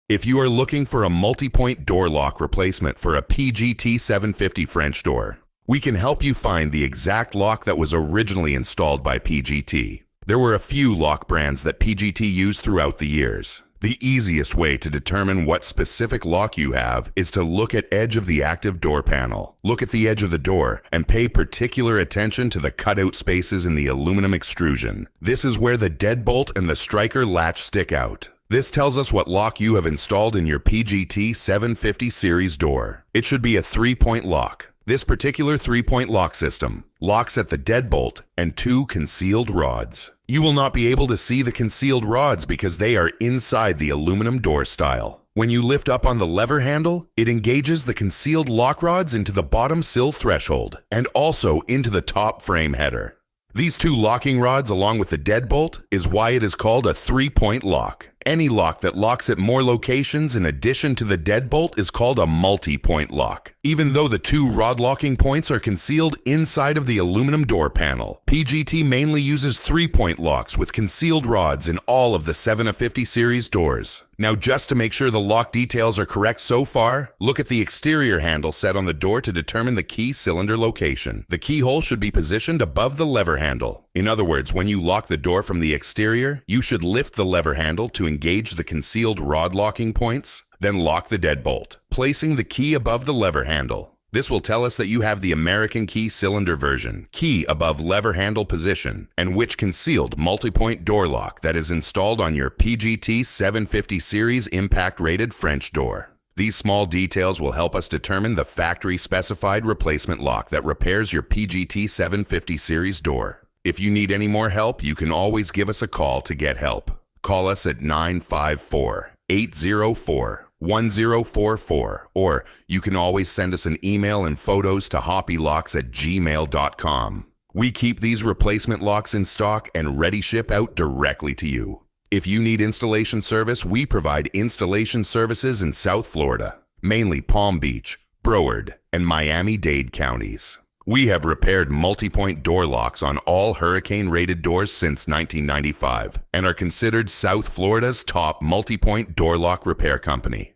If you are looking for a multi-point door lock replacement for a PGT 750 French door, we can help you find the exact lock that was originally installed by PGT. There were a few lock brands that PGT used throughout the years. The easiest way to determine what specific lock you have is to look at edge of the active door panel. Look at the edge of the door and pay particular attention to the cutout spaces in the aluminum extrusion. This is where the deadbolt and the striker latch stick out. This tells us what lock you have installed in your PGT 750 series door. It should be a 3-point lock. This particular 3-point lock system locks at the deadbolt and 2 concealed rods. You will not be able to see the concealed rods because they are inside the aluminum door style. When you lift up on the lever handle, it engages the concealed lock rods into the bottom sill threshold and also into the top frame header. These 2 locking rods along with the deadbolt is why it is called a 3-point lock. Any lock that locks at more locations in addition to the deadbolt is called a multi-point lock. Even though the 2 rod locking points are concealed inside of the aluminum door panel, PGT mainly uses 3-point locks with concealed rods in all of the 750 series doors. Now, just to make sure the lock details are correct so far, look at the exterior handle set on the door to determine the key cylinder location. The keyhole should be positioned above the lever handle. In other words, when you lock the door from the exterior, you should lift the lever handle to engage the concealed rod locking points, then lock the deadbolt, placing the key above the lever handle. This will tell us that you have the American key cylinder version, key above lever handle position, and which concealed multi-point door lock that is installed on your PGT 750 series impact rated French door. These small details will help us determine the factory specified replacement lock that repairs your PGT 750 series door. If you need any more help, you can always give us a call to get help. Call us at 954-804-1044, or you can always send us an email and photos to hoppylocks@gmail.com. We keep these replacement locks in stock and ready ship out directly to you. If you need installation service, we provide installation services in South Florida, mainly Palm Beach, Broward, and Miami-Dade counties. We have repaired multi-point door locks on all hurricane-rated doors since 1995 and are considered South Florida's top multi-point door lock repair company.